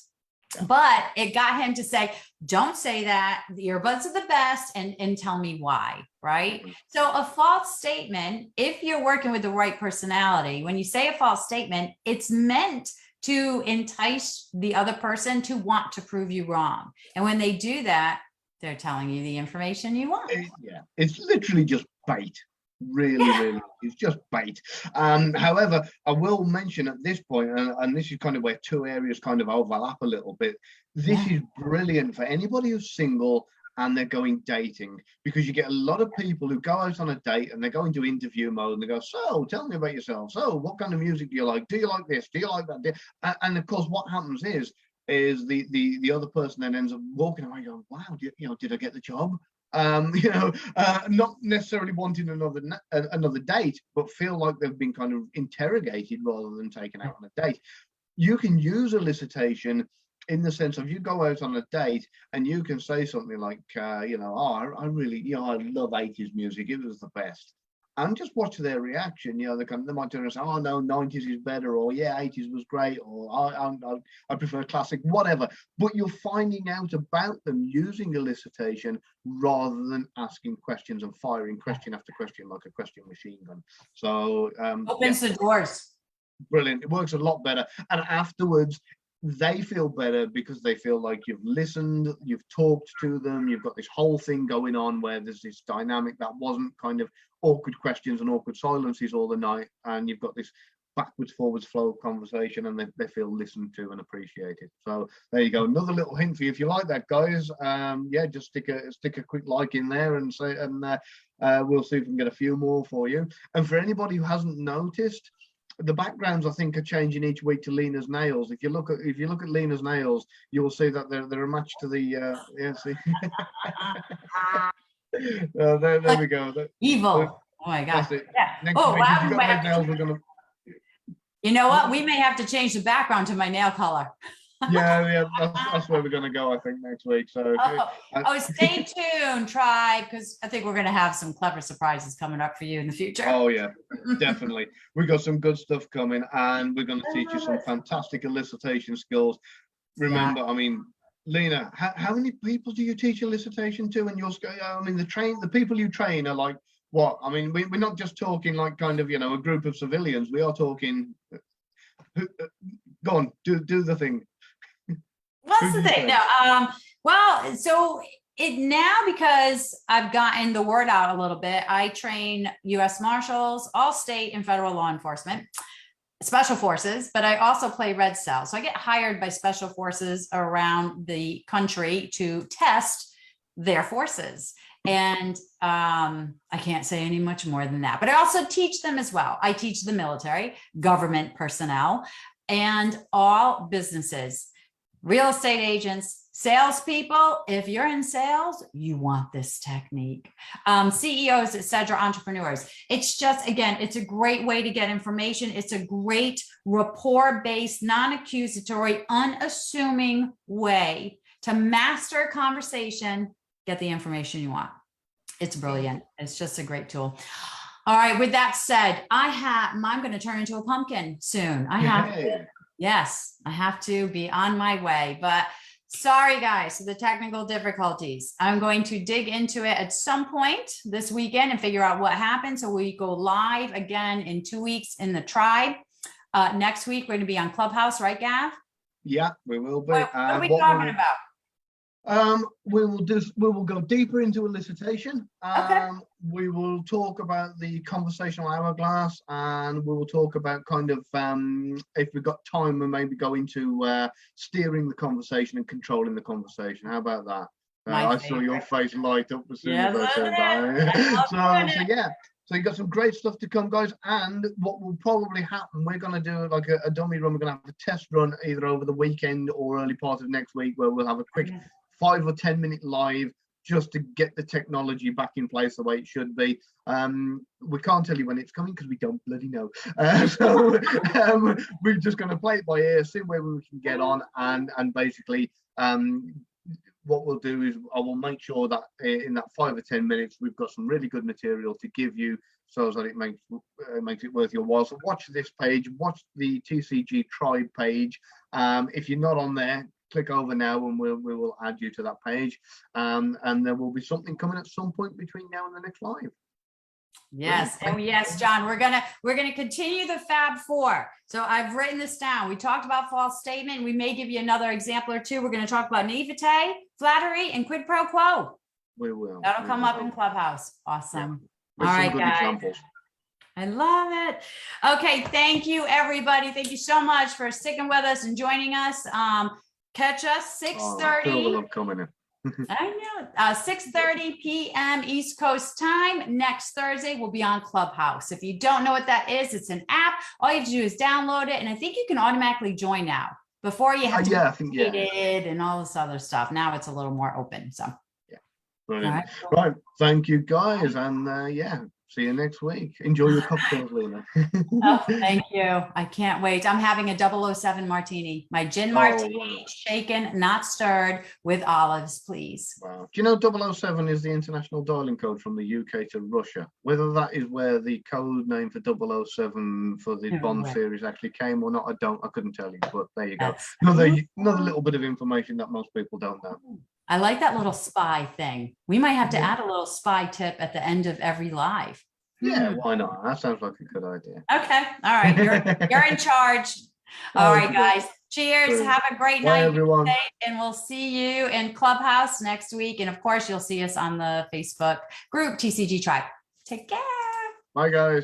But it got him to say, don't say that. The earbuds are the best, and tell me why, right? So a false statement, if you're working with the right personality, when you say a false statement, it's meant to entice the other person to want to prove you wrong. And when they do that, they're telling you the information you want. Yeah, it's literally just bait. Really, it's just bait. However, I will mention at this point, and this is kind of where two areas kind of overlap a little bit. This is brilliant for anybody who's single and they're going dating, because you get a lot of people who go out on a date and they go into interview mode and they go, so tell me about yourself. So what kind of music do you like? Do you like this? Do you like that? And of course, what happens is the other person then ends up walking away going, wow, did I get the job? Not necessarily wanting another date, but feel like they've been kind of interrogated rather than taken out on a date. You can use elicitation in the sense of, you go out on a date and you can say something like, I really, I love 80s music. It was the best. And just watch their reaction. They might turn and say, oh no, 90s is better, or yeah, 80s was great, or I prefer classic, whatever. But you're finding out about them using elicitation rather than asking questions and firing question after question like a question machine gun. So opens the doors. Brilliant. It works a lot better. And afterwards, they feel better because they feel like you've listened, you've talked to them, you've got this whole thing going on where there's this dynamic that wasn't kind of awkward questions and awkward silences all the night, and you've got this backwards forwards flow of conversation, and they feel listened to and appreciated. So there you go, another little hint for you if you like that, guys. Just stick a quick like in there and say, and we'll see if we can get a few more for you. And for anybody who hasn't noticed, the backgrounds I think are changing each week to Lena's nails. If you look at Lena's nails, you will see that they're a match to the see. There we go. Evil. Oh my God. Yeah. Next week, if you've got red nails, we're gonna. You know what? We may have to change the background to my nail color. yeah, that's where we're going to go, I think, next week. So stay tuned, tribe, because I think we're going to have some clever surprises coming up for you in the future. Oh yeah, definitely. We've got some good stuff coming, and we're going to teach you some fantastic elicitation skills. Remember, I mean, Lena, how many people do you teach elicitation to in your school? I mean, the people you train are like what? I mean, we're not just talking like kind of a group of civilians. We are talking. Go on, do the thing. What's the thing? No, well, so it now, because I've gotten the word out a little bit, I train U.S. Marshals, all state and federal law enforcement, special forces, but I also play red cell. So I get hired by special forces around the country to test their forces. And I can't say any much more than that, but I also teach them as well. I teach the military, government personnel, and all businesses. Real estate agents, salespeople. If you're in sales, you want this technique. CEOs, etc., entrepreneurs. It's just, again, it's a great way to get information. It's a great rapport-based, non-accusatory, unassuming way to master a conversation, get the information you want. It's brilliant. It's just a great tool. All right. With that said, I'm going to turn into a pumpkin soon. Yes, I have to be on my way, but sorry guys for the technical difficulties. I'm going to dig into it at some point this weekend and figure out what happened. So we go live again in 2 weeks in the tribe. Next week, we're going to be on Clubhouse, right, Gav? Yeah, we will be. What are we talking about? We will go deeper into elicitation. Okay. We will talk about the conversational hourglass, and we will talk about kind of if we've got time, we maybe go into steering the conversation and controlling the conversation. How about that? I saw your face light up as soon as I said that. So yeah. So you got some great stuff to come, guys. And what will probably happen, we're going to do like a dummy run. We're going to have a test run either over the weekend or early part of next week, where we'll have a quick 5 or 10 minute live just to get the technology back in place the way it should be. We can't tell you when it's coming because we don't bloody know. So we're just going to play it by ear, see where we can get on, and basically what we'll do is I will make sure that in that 5 or 10 minutes we've got some really good material to give you, so that it makes it worth your while. So watch this page, watch the TCG Tribe page. If you're not on there, click over now and we will add you to that page. And there will be something coming at some point between now and the next live. Yes. And yes, John, we're gonna continue the Fab Four. So I've written this down. We talked about false statement. We may give you another example or two. We're going to talk about naivete, flattery, and quid pro quo. We will. That'll come up in Clubhouse. Awesome. Yeah. All Some right, good guys. examples. I love it. Okay, thank you, everybody. Thank you so much for sticking with us and joining us. Catch us 6:30. Oh, coming in. I know. 6:30 p.m. East Coast time. Next Thursday, we'll be on Clubhouse. If you don't know what that is, it's an app. All you have to do is download it. And I think you can automatically join now. Before you have to be and all this other stuff. Now it's a little more open. So, yeah. Brilliant. Right. Right. Thank you, guys. And yeah, see you next week. Enjoy your cocktails, Lena. Oh, thank you. I can't wait. I'm having a 007 martini. My gin martini, shaken, not stirred, with olives, please. Wow. Do you know 007 is the international dialing code from the UK to Russia? Whether that is where the code name for 007 for the Bond series actually came or not, I couldn't tell you, but there you go. Another little bit of information that most people don't know. I like that little spy thing. We might have to add a little spy tip at the end of every live. Yeah, why not? That sounds like a good idea. Okay. All right. You're in charge. All right, guys. Cheers. Brilliant. Have a great Bye, night, everyone. and we'll see you in Clubhouse next week. And of course, you'll see us on the Facebook group TCG Tribe. Take care. Bye, guys.